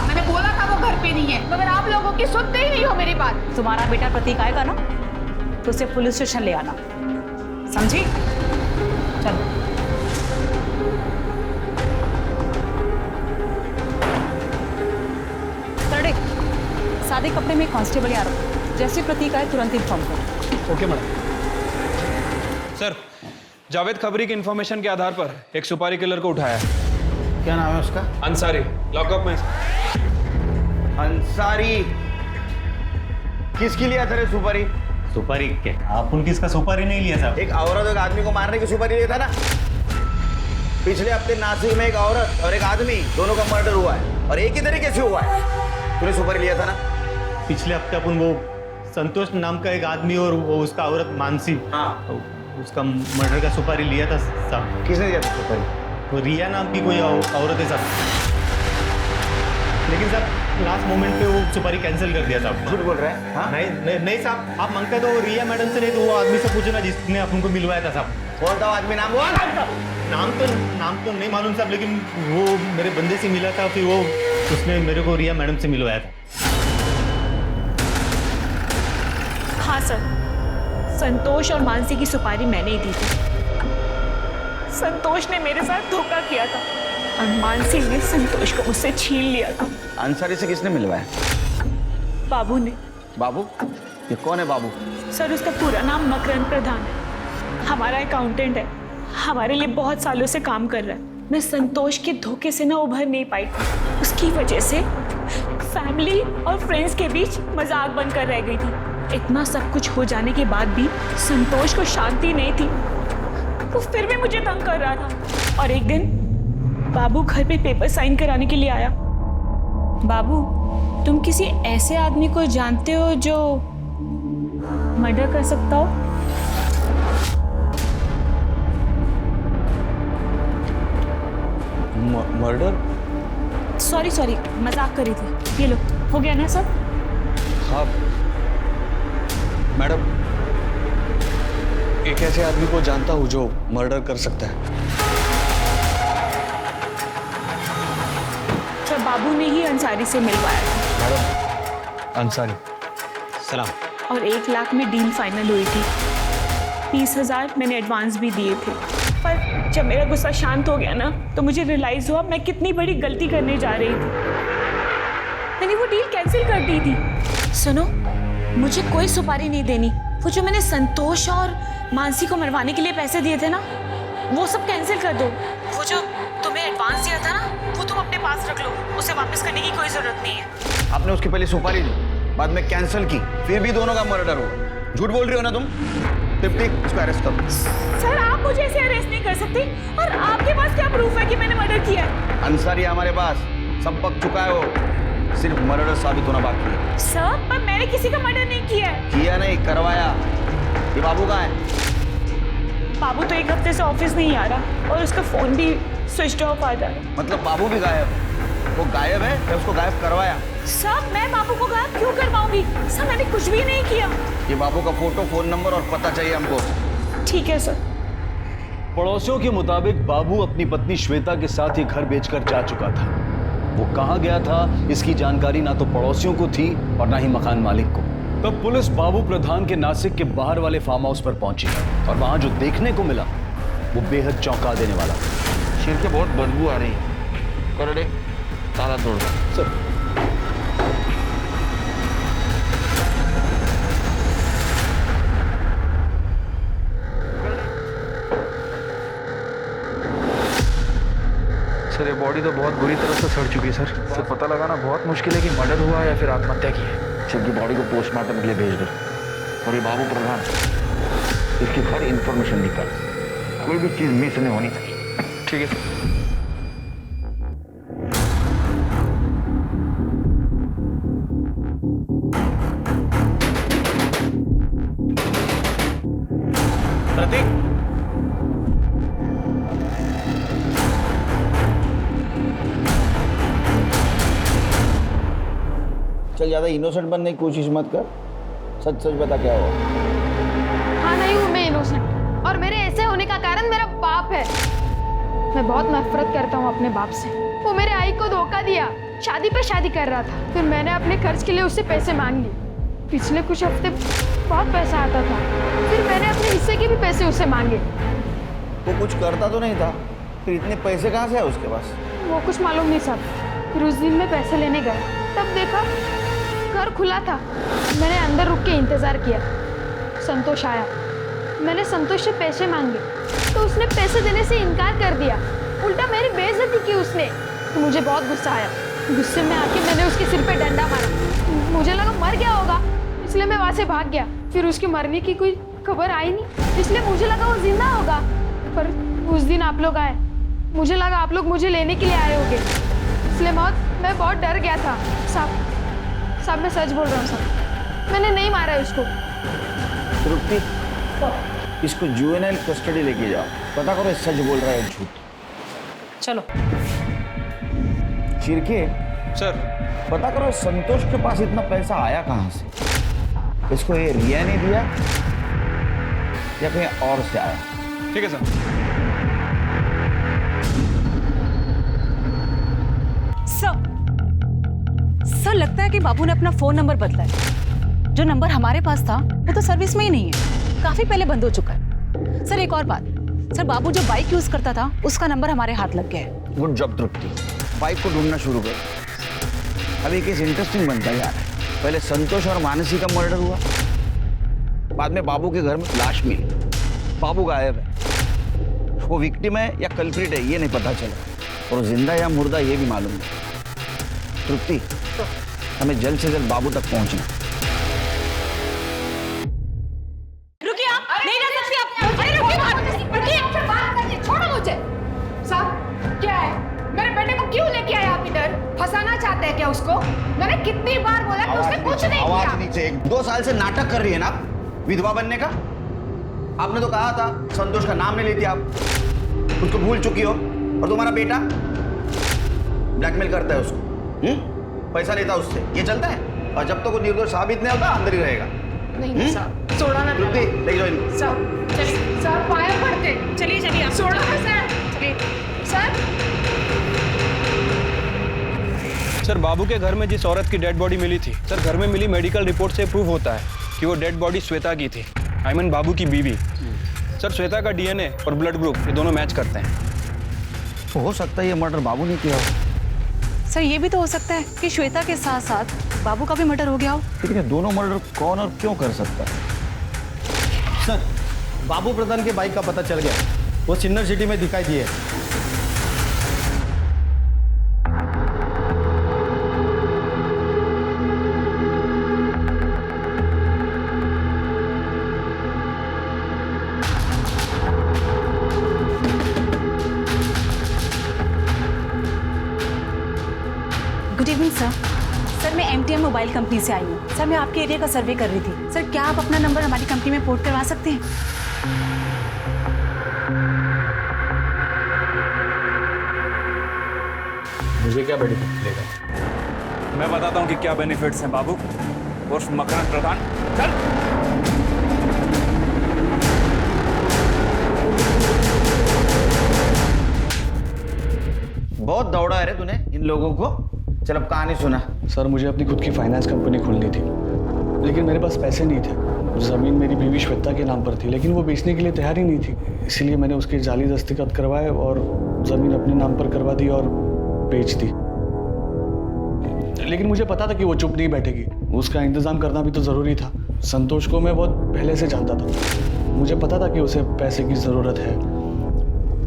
Speaker 11: वो घर पे नहीं है, मगर आप लोगों की सुनते ही नहीं हो मेरी बात।
Speaker 6: तुम्हारा बेटा प्रतीक आएगा ना तो उसे पुलिस स्टेशन ले आना, समझी? चलो। सरडे, सादे कपड़े में कांस्टेबल आ रहा, जैसे प्रतीक आए तुरंत इन्फॉर्म करो।
Speaker 10: Okay madam.
Speaker 7: सर, जावेद खबरी की इंफॉर्मेशन के आधार पर एक सुपारी किलर को उठाया है।
Speaker 8: क्या नाम है उसका?
Speaker 7: अंसारी, लॉकअप में।
Speaker 8: अंसारी? किसकी लिया था रे सुपारी?
Speaker 5: सुपारी क्या? आप उनकी इसका सुपारी नहीं लिया साहब।
Speaker 8: एक औरत एक आदमी को मारने की सुपारी लिया था ना? पिछले हफ्ते नासिक में एक औरत और एक आदमी दोनों का मर्डर हुआ है, और एक ही तरीके से हुआ है। तूने सुपारी लिया था ना?
Speaker 5: पिछले हफ्ते अपन वो संतोष नाम का एक आदमी और वो उसका औरत मानसी,
Speaker 8: हाँ,
Speaker 5: उसका मर्डर का सुपारी लिया था साहब।
Speaker 8: किसने दिया था सुपारी?
Speaker 5: वो रिया नाम की कोई औरत है साहब, लेकिन साहब लास्ट मोमेंट पे वो सुपारी कैंसिल कर दिया साहब।
Speaker 8: झूठ बोल रहे हैं? हाँ?
Speaker 5: नहीं साहब, आप मांगते तो रिया मैडम से नहीं तो वो आदमी से पूछना जिसने अपन को मिलवाया था साहब।
Speaker 8: कौन था आदमी? नाम बोल।
Speaker 5: नाम तो नहीं मालूम साहब, लेकिन वो मेरे बंदे से मिला था, फिर वो उसने मेरे को रिया मैडम से मिलवाया था।
Speaker 12: हाँ सर, संतोष और मानसी की सुपारी मैंने ही दी थी। संतोष ने मेरे साथ धोखा किया था और मानसी ने संतोष को मुझसे छीन लिया था।
Speaker 8: अंसारी से किसने मिलवाया?
Speaker 12: बाबू ने।
Speaker 8: बाबू? ये कौन है बाबू?
Speaker 12: सर, उसका पूरा नाम मकरंद प्रधान है, हमारा अकाउंटेंट है, हमारे लिए बहुत सालों से काम कर रहा है। मैं संतोष के धोखे से ना उभर नहीं पाई थी, उसकी वजह से फैमिली और फ्रेंड्स के बीच मजाक बनकर रह गई थी। इतना सब कुछ हो जाने के बाद भी संतोष को शांति नहीं थी, वो फिर भी मुझे तंग कर रहा था। और एक दिन बाबू घर पे पेपर साइन कराने के लिए आया। बाबू, तुम किसी ऐसे आदमी को जानते हो जो मर्डर कर सकता हो?
Speaker 1: मर्डर?
Speaker 12: सॉरी, मजाक कर रही थी। ये लो, हो गया ना सब?
Speaker 1: हाँ मैडम, एक ऐसे आदमी को जानता हूँ जो मर्डर कर सकता है।
Speaker 12: बाबू ने ही अंसारी से मिलवाया था।
Speaker 7: मैडम, अंसारी।
Speaker 5: सलाम।
Speaker 12: और 1 लाख में डील फाइनल हुई थी। 30,000 मैंने एडवांस भी दिए थे। पर जब मेरा गुस्सा शांत हो गया ना, तो मुझे रियलाइज हुआ मैं कितनी बड़ी गलती करने जा रही थी। मैंने वो डील कैंसिल कर दी थी। सुनो, मुझे कोई सुपारी नहीं देनी। वो जो मैंने संतोष और मानसी को मरवाने के लिए पैसे दिए थे ना, वो सब कैंसिल कर दो। वो जो तुम्हें एडवांस दिया था ना, वो तुम अपने पास रख लो। उसे वापस करने की कोई जरूरत नहीं है।
Speaker 8: आपने उसकी पहले सुपारी दी, बाद में कैंसिल की, फिर भी दोनों का मर्डर हुआ। झूठ बोल रही हो ना तुम? टिप्टी, इसको अरेस्ट करो।
Speaker 12: सर, आप मुझे ऐसे अरेस्ट नहीं कर सकते। और आपके पास क्या प्रूफ है कि मैंने मर्डर किया है?
Speaker 8: अंसारी हमारे पास सब पक चुका है, वो सिर्फ मर्डर साबित होना बाकी है।
Speaker 12: सर, पर मैंने किसी का मर्डर नहीं किया है।
Speaker 8: किया नहीं, करवाया। ये बाबू कहाँ है?
Speaker 12: बाबू तो 1 हफ्ते से ऑफिस नहीं आ रहा और उसका फोन भी स्विच ऑफ आ रहा है।
Speaker 8: मतलब बाबू भी गायब? वो गायब है या उसको गायब करवाया?
Speaker 12: सर, मैं बाबू को गायब क्यों करवाऊंगी? सर, मैंने कुछ भी नहीं किया।
Speaker 8: ये बाबू का फोटो, फोन नंबर और पता चाहिए हमको।
Speaker 12: ठीक है सर।
Speaker 15: पड़ोसियों के मुताबिक बाबू अपनी पत्नी श्वेता के साथ ही घर बेचकर जा चुका था। वो कहाँ गया था इसकी जानकारी ना तो पड़ोसियों को थी और ना ही मकान मालिक को। तब पुलिस बाबू प्रधान के नासिक के बाहर वाले फार्म हाउस पर पहुंची और वहां जो देखने को मिला वो बेहद चौंका देने वाला।
Speaker 8: सिर के बहुत बदबू आ रही है। कर दे, ताला तोड़ दो।
Speaker 15: सर,
Speaker 7: सर, ये बॉडी तो बहुत बुरी तरह से सड़ चुकी है सर। पता लगाना बहुत मुश्किल है कि मर्डर हुआ है या फिर आत्महत्या की है।
Speaker 8: सबकी बॉडी को पोस्टमार्टम के लिए भेज दो। और ये बाबू प्रधान, इसकी हर इंफॉर्मेशन निकाल, कोई भी चीज मिस नहीं होनी चाहिए।
Speaker 7: ठीक है सर।
Speaker 8: प्रतीक, चल ज्यादा इनोसेंट बनने की कोशिश मत कर। सच सच बता क्या हुआ।
Speaker 11: हाँ, नहीं हूँ मैं इनोसेंट, और मेरे ऐसे होने का कारण मेरा बाप है। मैं बहुत नफरत करता हूँ अपने बाप से। वो मेरे आई को धोखा दिया, शादी पे शादी कर रहा था। फिर मैंने अपने खर्च के लिए उससे पैसे मांग लिए। पिछले कुछ हफ्ते बहुत पैसा आता था, फिर मैंने अपने हिस्से के भी पैसे उससे मांगे।
Speaker 8: वो कुछ करता तो नहीं था, फिर इतने पैसे कहाँ से आए उसके पास?
Speaker 11: वो कुछ मालूम नहीं साहब। फिर उस दिन मैं पैसे लेने गया, तब देखा घर खुला था। मैंने अंदर रुक के इंतजार किया। संतोष आया, मैंने संतोष से पैसे मांगे तो उसने पैसे देने से इनकार कर दिया। उल्टा मेरी बेइज्जती की उसने। तो मुझे बहुत गुस्सा आया। गुस्से में आके मैंने उसके सिर पे डंडा मारा। मुझे लगा मर गया होगा, इसलिए मैं वहाँ से भाग गया। फिर उसके मरने की कोई खबर आई नहीं, इसलिए मुझे लगा वो जिंदा होगा। पर उस दिन आप लोग आए, मुझे लगा आप लोग मुझे लेने के लिए आए होंगे, इसलिए मैं बहुत डर गया था। साहब, मैं सच बोल रहा हूँ साहब, मैंने नहीं मारा है उसको।
Speaker 8: तृप्ति, इसको जुवेनाइल कस्टडी लेके जाओ, पता करो सच बोल रहा है झूठ।
Speaker 6: चलो।
Speaker 8: चिरके
Speaker 7: सर,
Speaker 8: पता करो संतोष के पास इतना पैसा आया कहाँ से? इसको ये रिया ने दिया या कहीं और से आया?
Speaker 7: ठीक है सर।
Speaker 6: सर, लगता है कि बाबू ने अपना फोन नंबर बदला है। जो नंबर हमारे पास था वो तो सर्विस में ही नहीं है, काफी पहले बंद हो चुका है। सर, एक और बात, सर बाबू जो बाइक यूज करता था उसका नंबर हमारे हाथ लग गया है।
Speaker 8: गुड जॉब तृप्ति, बाइक को ढूंढना शुरू करो। अब ये केस इंटरेस्टिंग बनता है यार। पहले संतोष और मानसी का मर्डर हुआ, बाद में बाबू के घर में लाश मिली, बाबू गायब है। वो विक्टिम है या कल्प्रिट है ये नहीं पता चला, और जिंदा या मुर्दा ये भी मालूम नहीं। तृप्ति, हमें जल्द से जल्द बाबू तक पहुंचना।
Speaker 11: रुकिए आप, नहीं रह सकती आप। अरे रुकिए, छोड़ो मुझे। साहब, क्या है? मेरे बेटे को क्यों लेके आए आप इधर? फंसाना चाहते हैं क्या उसको? मैंने कितनी बार बोला कि उसने कुछ नहीं किया।
Speaker 8: आवाज नीचे। 2 साल से नाटक कर रही है ना विधवा बनने का। आपने तो कहा था संतोष का नाम नहीं लेती आप, उसको भूल चुकी हो। और तुम्हारा बेटा ब्लैकमेल करता है उसको, पैसा लेता उससे, ये चलता है। और जब तक वो निर्दोष साबित नहीं होता अंदर ही रहेगा।
Speaker 11: नहीं साहब, छोड़ा ना।
Speaker 8: ले जाओ इनको।
Speaker 11: साहब, चलिए साहब, पाया पड़ते। चलिए आप छोड़ो ना सर। चलिए सर।
Speaker 7: सर बाबू के घर में जिस औरत की डेड बॉडी मिली थी, सर घर में मिली मेडिकल रिपोर्ट से प्रूव होता है कि वो डेड बॉडी श्वेता की थी, आई मीन बाबू की बीवी। सर श्वेता का डीएनए और ब्लड ग्रुप ये दोनों मैच करते हैं।
Speaker 8: तो हो सकता है ये मर्डर बाबू ने किया हो।
Speaker 6: सर ये भी तो हो सकता है कि श्वेता के साथ साथ बाबू का भी मर्डर हो गया हो।
Speaker 8: लेकिन ये दोनों मर्डर कौन और क्यों कर सकता है?
Speaker 10: सर बाबू प्रधान के बाइक का पता चल गया, वो सिन्नर सिटी में दिखाई दिए।
Speaker 6: Good evening sir. सर मैं MTM मोबाइल कंपनी से आई हूँ। सर मैं आपके एरिया का सर्वे कर रही थी। सर क्या आप अपना नंबर हमारी कंपनी में पोर्ट करवा सकते हैं?
Speaker 3: मुझे क्या बेनिफिट मिलेगा?
Speaker 7: मैं बताता हूँ कि क्या बेनिफिट्स हैं बाबू और मकान प्रधान। चल
Speaker 8: बहुत दौड़ा है रे तूने इन लोगों को। चल अब कहानी सुना।
Speaker 3: सर मुझे अपनी खुद की फाइनेंस कंपनी खोलनी थी, लेकिन मेरे पास पैसे नहीं थे। ज़मीन मेरी बीवी श्वेता के नाम पर थी, लेकिन वो बेचने के लिए तैयार ही नहीं थी। इसलिए मैंने उसके जाली दस्तखत करवाए और ज़मीन अपने नाम पर करवा दी और बेच दी। लेकिन मुझे पता था कि वो चुप नहीं बैठेगी, उसका इंतज़ाम करना भी तो ज़रूरी था। संतोष को मैं बहुत पहले से जानता था, मुझे पता था कि उसे पैसे की ज़रूरत है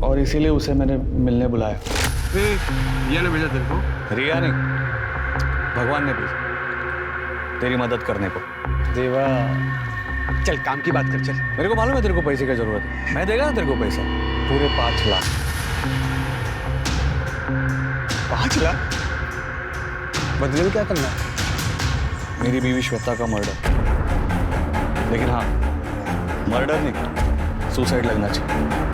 Speaker 3: और इसीलिए उसे मैंने मिलने बुलाया। रिया ने भेजा तेरे को?
Speaker 8: रिया नहीं, भगवान ने भेजा तेरी मदद करने को।
Speaker 3: देवा चल काम की बात कर। चल
Speaker 8: मेरे को मालूम है तेरे को पैसे की जरूरत है, मैं देगा ना तेरे को पैसा, पूरे 5 लाख।
Speaker 3: 5 लाख? बदले में क्या करना है?
Speaker 8: मेरी बीवी श्वेता का मर्डर। लेकिन हाँ, मर्डर नहीं, सुसाइड लगना चाहिए।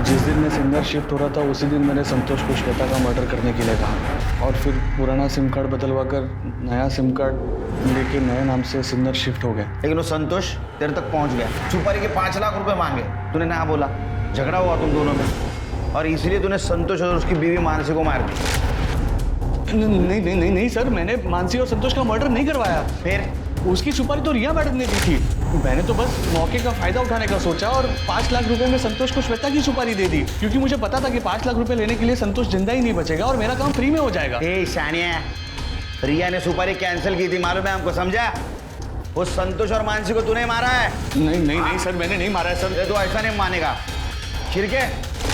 Speaker 3: जिस दिन मैं सिंगर शिफ्ट हो रहा था उसी दिन मैंने संतोष को श्वेता का मर्डर करने के लिए कहा और फिर पुराना सिम कार्ड बदलवा कर नया सिम कार्ड लेके नए नाम से सिंगर शिफ्ट हो गया।
Speaker 8: लेकिन वो संतोष तेरे तक पहुंच गया, सुपारी के 5 लाख रुपए मांगे, तूने ना बोला, झगड़ा हुआ तुम दोनों में और इसलिए तूने संतोष और उसकी बीवी मानसी को मार दी।
Speaker 3: नहीं सर, मैंने मानसी और संतोष का मर्डर नहीं करवाया।
Speaker 8: फिर
Speaker 3: उसकी सुपारी तो रिया मैडम ने दी थी, मैंने तो बस मौके का फायदा उठाने का सोचा और 5 लाख रुपए में संतोष को श्वेता की सुपारी दे दी, क्योंकि मुझे पता था कि 5 लाख रुपए लेने के लिए संतोष जिंदा ही नहीं बचेगा और मेरा काम फ्री में हो जाएगा।
Speaker 8: शानिया, रिया ने सुपारी कैंसिल की थी, मालूम है हमको, समझा? वो संतोष और मानसी को तूने मारा है?
Speaker 3: नहीं सर, मैंने नहीं मारा है सर।
Speaker 8: ये तो ऐसा नहीं मानेगा। छिड़के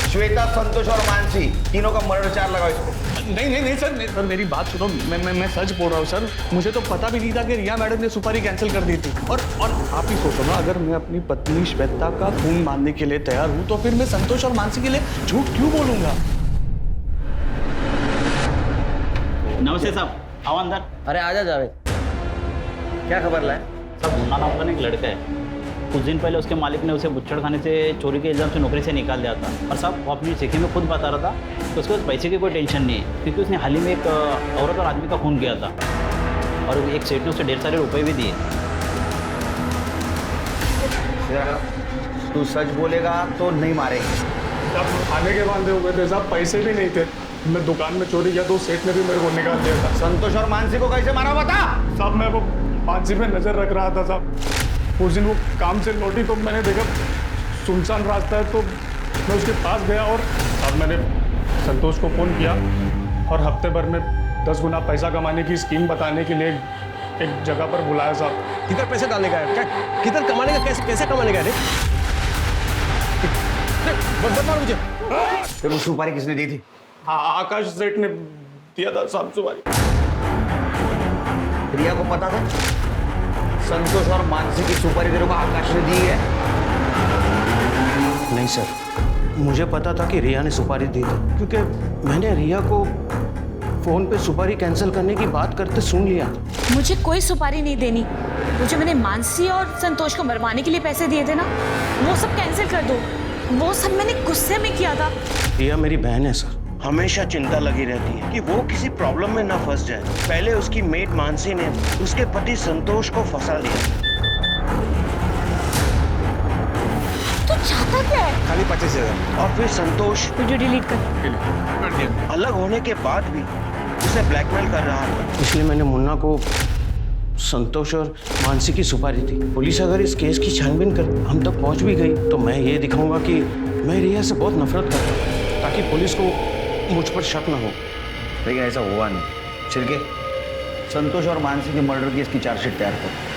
Speaker 8: श्वेता, संतोष और मानसी तीनों का मर्डर चार्ज लगाओ इसको।
Speaker 3: नहीं सर, मेरी बात सुनो, मैं सच बोल रहा हूँ सर। मुझे तो पता भी नहीं था कि रिया मैडम ने सुपारी कैंसिल कर दी थी। और आप ही सोचो ना, अगर मैं अपनी पत्नी श्वेता का खून मानने के लिए तैयार हूँ तो फिर मैं संतोष और मानसी के लिए झूठ क्यों बोलूंगा?
Speaker 14: नमस्ते साहब, आओ अंदर।
Speaker 8: अरे आजा जावेद, क्या खबर लाए?
Speaker 14: साहब मुन्ना नाम का एक लड़का है, कुछ दिन पहले उसके मालिक ने उसे बुच्चड़ खाने से चोरी के इल्जाम से नौकरी से निकाल दिया था। और साहब वो अपनी चिट्ठी में खुद बता रहा था कि उसके पास पैसे की कोई टेंशन नहीं है, क्योंकि उसने हाल ही में एक औरत और आदमी का खून किया था और एक सेठ ने उसे ढेर सारे रुपए भी दिए।
Speaker 8: तू सच बोलेगा तो नहीं मारेंगे।
Speaker 3: जब खाने के बांधे हुए थे साहब, पैसे भी नहीं थे, मैं दुकान में चोरी किया तो सेठ ने भी मेरे को निकाल दिया था।
Speaker 8: संतोष और मानसी को कैसे मारा बता?
Speaker 3: साहब मैं वो मानसी पे नजर रख रहा था साहब। उस दिन वो काम से लौटी तो मैंने देखा सुनसान रास्ता है, तो मैं उसके पास गया और अब मैंने संतोष को फ़ोन किया और हफ्ते भर में 10 गुना पैसा कमाने की स्कीम बताने के लिए एक जगह पर बुलाया साहब।
Speaker 1: किधर पैसे डालने का है? क्या किधर कमाने का? कैसे कमाने का है? बता मुझे।
Speaker 8: फिर वो सुपारी किसने दी थी?
Speaker 3: हाँ, आकाश सेठ ने दिया था साहब सुपारी।
Speaker 8: रिया को पता था संतोष और मानसी की सुपारी तेरे को आकाश ने दी है?
Speaker 1: नहीं सर, मुझे पता था कि रिया ने सुपारी दी थी, क्योंकि मैंने रिया को फोन पे सुपारी कैंसिल करने की बात करते सुन लिया।
Speaker 12: मुझे कोई सुपारी नहीं देनी, वो जो मैंने मानसी और संतोष को मरवाने के लिए पैसे दिए थे ना, वो सब कैंसिल कर दो। वो सब मैंने गुस्से में किया था।
Speaker 1: रिया मेरी बहन है सर, हमेशा चिंता लगी रहती है कि वो किसी प्रॉब्लम में ना फंस जाए। पहले उसकी मेट मानसी ने उसके पति संतोष को फंसा लिया।
Speaker 12: तो चाहता क्या है?
Speaker 1: खाली 25,000 और फिर संतोष
Speaker 12: वीडियो डिलीट कर।
Speaker 1: अलग होने के बाद भी उसे ब्लैकमेल कर रहा था, इसलिए मैंने मुन्ना को संतोष और मानसी की सुपारी दी। पुलिस अगर इस केस की छानबीन कर हम तक पहुंच भी गई तो मैं ये दिखाऊंगा कि मैं रिया से बहुत नफरत करता हूँ, ताकि पुलिस को मुझ पर शक न हो।
Speaker 8: लेकिन ऐसा हुआ नहीं। छिड़के, संतोष और मानसी के मर्डर केस की चार्जशीट तैयार कर।